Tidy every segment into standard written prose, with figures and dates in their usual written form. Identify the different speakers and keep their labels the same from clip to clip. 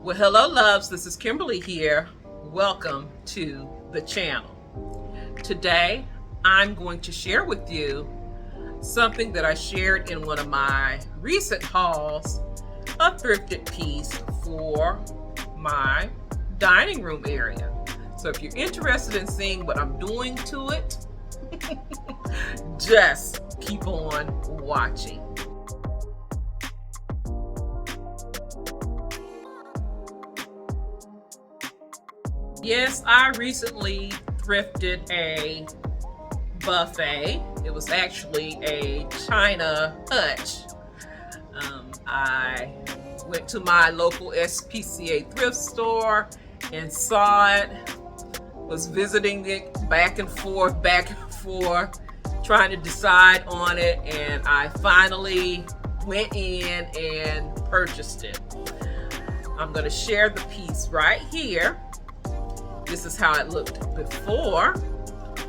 Speaker 1: Well, hello loves, this is Kimberly here. Welcome to the channel. Today, I'm going to share with you something that I shared in one of my recent hauls, a thrifted piece for my dining room area. So if you're interested in seeing what I'm doing to it, just keep on watching. Yes, I recently thrifted a buffet. It was actually a China hutch. I went to my local SPCA thrift store and saw it, was visiting it back and forth, trying to decide on it, and I finally went in and purchased it. I'm going to share the piece right here. This is how it looked before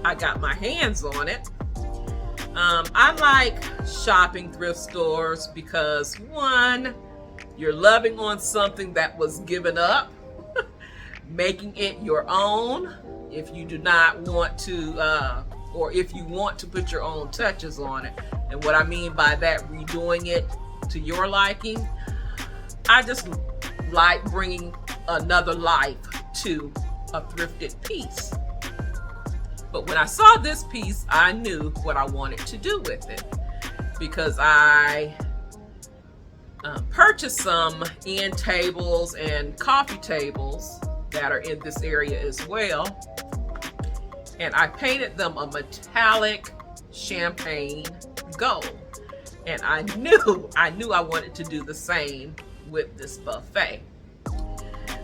Speaker 1: I got my hands on it. I like shopping thrift stores because, one, you're loving on something that was given up, making it your own if you do not want to, or if you want to put your own touches on it. And what I mean by that, redoing it to your liking. I just like bringing another life to a thrifted piece. But when I saw this piece, I knew what I wanted to do with it, because I purchased some end tables and coffee tables that are in this area as well, and I painted them a metallic champagne gold, and I knew I wanted to do the same with this buffet.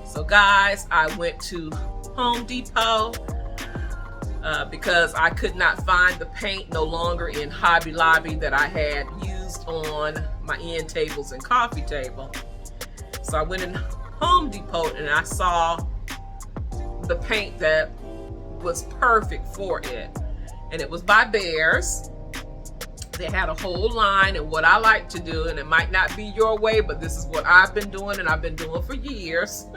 Speaker 1: So guys, I went to Home Depot because I could not find the paint no longer in Hobby Lobby that I had used on my end tables and coffee table. So I went in Home Depot and I saw the paint that was perfect for it. And it was by Bears. They had a whole line, and what I like to do, and it might not be your way, but this is what I've been doing and I've been doing for years.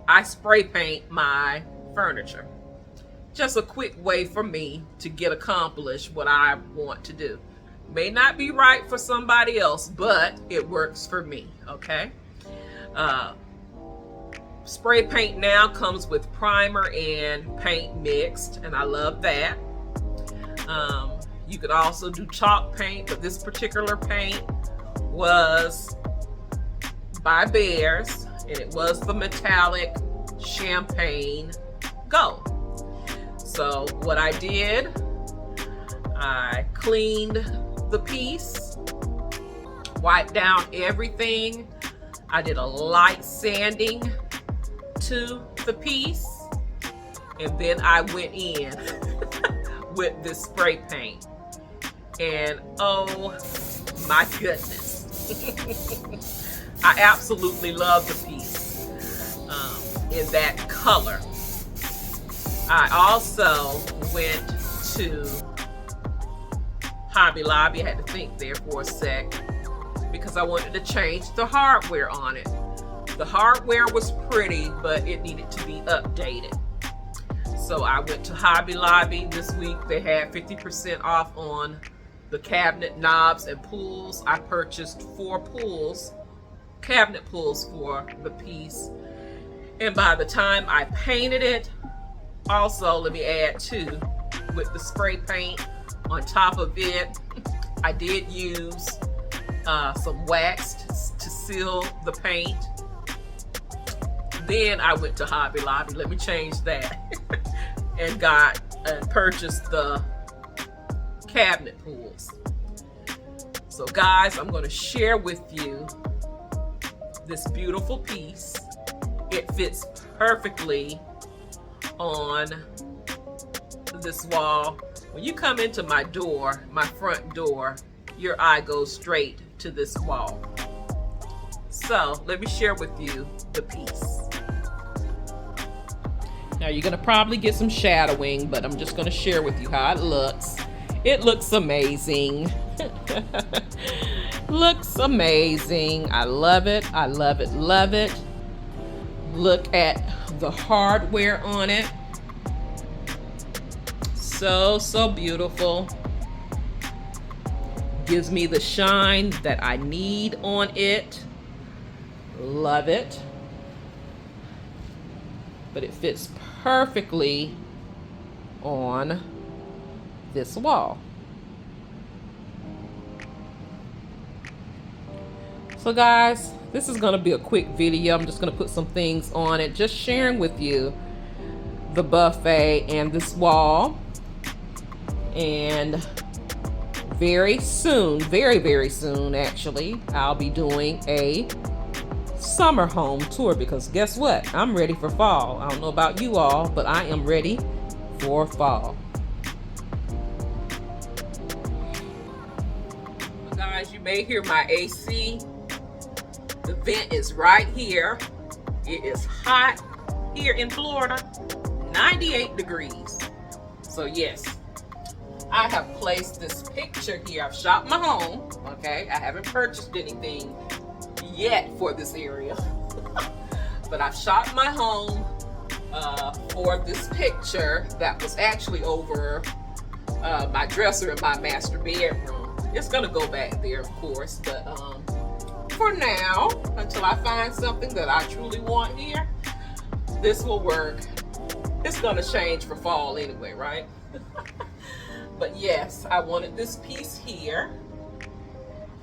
Speaker 1: I spray paint my furniture. Just a quick way for me to get accomplished what I want to do. May not be right for somebody else, but it works for me, okay? Spray paint now comes with primer and paint mixed, and I love that. You could also do chalk paint, but this particular paint was by Bears, and it was the metallic champagne gold. So what I did, I cleaned the piece, wiped down everything. I did a light sanding to the piece, and then I went in with this spray paint. And oh my goodness, I absolutely love the piece in that color. I also went to Hobby Lobby. I had to think there for a sec because I wanted to change the hardware on it. The hardware was pretty, but it needed to be updated. So I went to Hobby Lobby this week. They had 50% off on the cabinet knobs and pulls. I purchased 4 pulls, cabinet pulls for the piece. And by the time I painted it, also, let me add too, with the spray paint on top of it, I did use some wax to seal the paint. Then I went to Hobby Lobby, let me change that, and purchased the cabinet pulls. So guys, I'm going to share with you this beautiful piece. It fits perfectly on this wall. When you come into my door, my front door, your eye goes straight to this wall. So let me share with you the piece. Now you're gonna probably get some shadowing, but I'm just gonna share with you how it looks. It looks amazing. Looks amazing. I love it. I love it. Love it. Look at the hardware on it. So beautiful. Gives me the shine that I need on it. Love it. But it fits perfectly on this wall. So guys, this is going to be a quick video. I'm just going to put some things on it, just sharing with you the buffet and this wall. And very soon, very soon actually, I'll be doing a summer home tour, because guess what? I'm ready for fall. I don't know about you all, but I am ready for fall. Guys, you may hear my AC. The vent is right here. It is hot here in Florida, 98 degrees. So yes, I have placed this picture here. I've shopped my home, okay? I haven't purchased anything yet for this area, but I've shopped my home for this picture that was actually over my dresser in my master bedroom. It's gonna go back there, of course, but for now, until I find something that I truly want here, this will work. It's gonna change for fall anyway, right? But yes, I wanted this piece here,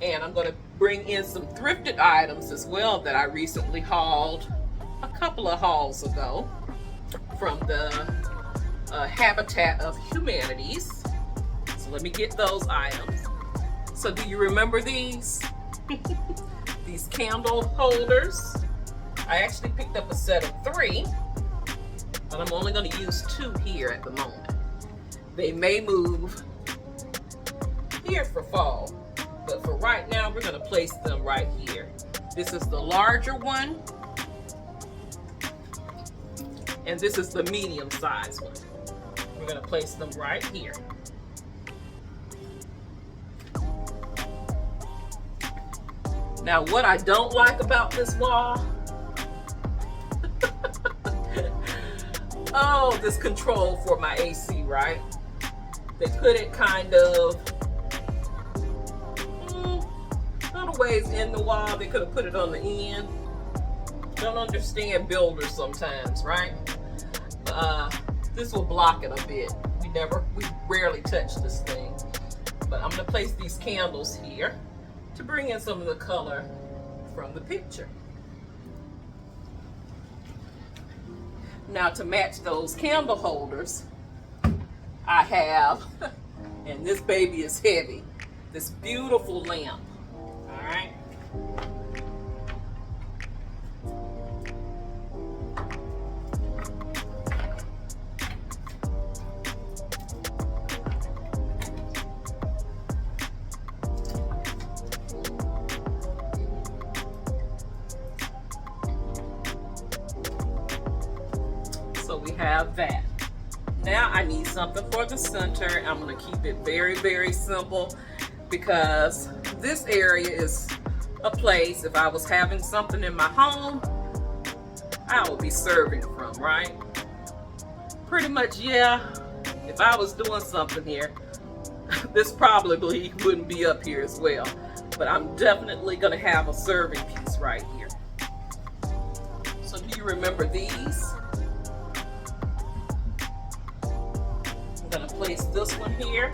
Speaker 1: and I'm gonna bring in some thrifted items as well that I recently hauled a couple of hauls ago from the Habitat of Humanities. So let me get those items. So do you remember these? These candle holders. I actually picked up a set of 3, but I'm only going to use 2 here at the moment. They may move here for fall, but for right now, we're going to place them right here. This is the larger one, and this is the medium size one. We're going to place them right here. Now, what I don't like about this wall, oh, this control for my AC, right? They put it kind of little ways in the wall. They could have put it on the end. Don't understand builders sometimes, right? This will block it a bit. We rarely touch this thing. But I'm gonna place these candles here to bring in some of the color from the picture. Now, to match those candle holders, I have, and this baby is heavy, this beautiful lamp. All right. So we have that. Now I need something for the center. I'm going to keep it very simple, because this area is a place, if I was having something in my home, I would be serving from, right? Pretty much, yeah. If I was doing something here, this probably wouldn't be up here as well. But I'm definitely going to have a serving piece right here. So do you remember these? I'm going to place this one here.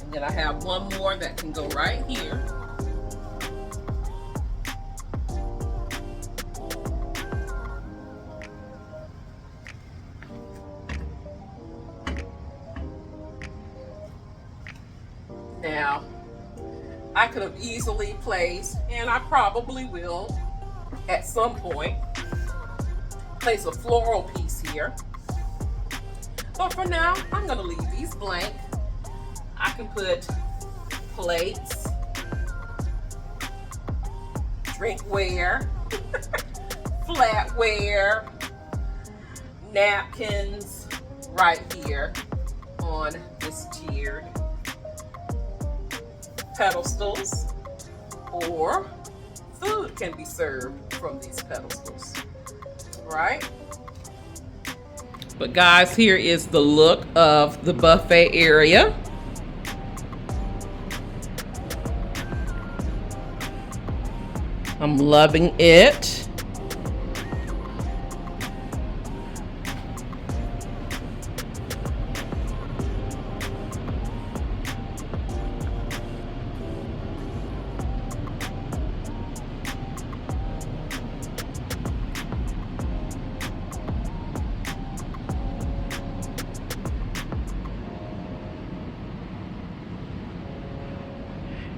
Speaker 1: And then I have one more that can go right here. Now, I could have easily placed, and I probably will at some point, place a floral piece here. But for now, I'm going to leave these blank. I can put plates, drinkware, flatware, napkins right here on this tiered pedestals, or food can be served from these pedestals, right? But guys, here is the look of the buffet area. I'm loving it.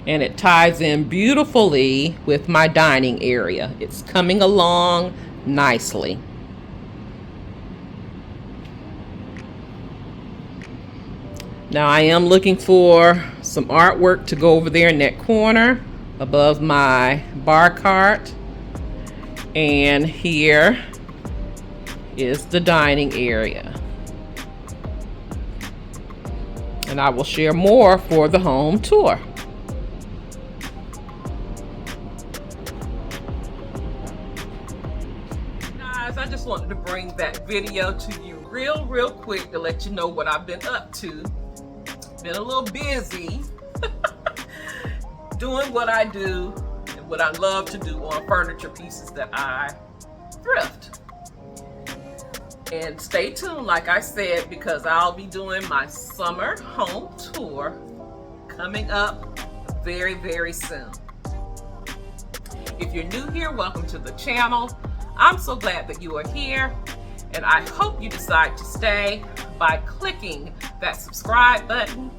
Speaker 1: And it ties in beautifully with my dining area. It's coming along nicely. Now I am looking for some artwork to go over there in that corner above my bar cart. And here is the dining area. And I will share more for the home tour. I just wanted to bring that video to you real quick to let you know what I've been up to. Been a little busy doing what I do and what I love to do on furniture pieces that I thrift. And stay tuned, like I said, because I'll be doing my summer home tour coming up very soon. If you're new here, welcome to the channel. I'm so glad that you are here, and I hope you decide to stay by clicking that subscribe button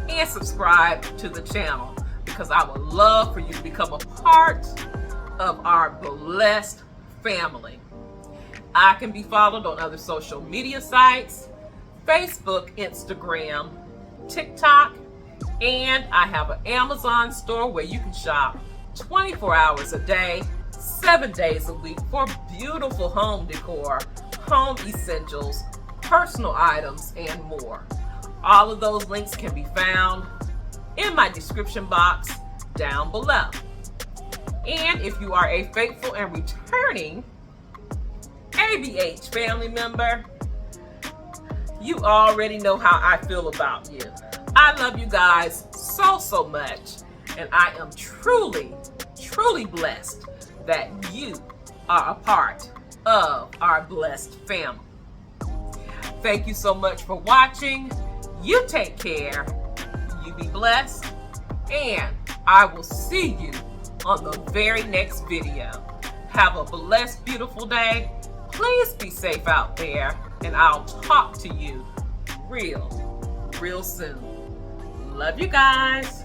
Speaker 1: and subscribe to the channel, because I would love for you to become a part of our blessed family. I can be followed on other social media sites, Facebook, Instagram, TikTok, and I have an Amazon store where you can shop 24 hours a day, 7 days a week for beautiful home decor, home essentials, personal items, and more. All of those links can be found in my description box down below. And if you are a faithful and returning ABH family member, you already know how I feel about you. I love you guys so much, and I am truly blessed that you are a part of our blessed family. Thank you so much for watching. You take care, you be blessed, and I will see you on the very next video. Have a blessed, beautiful day. Please be safe out there, and I'll talk to you real soon. Love you guys.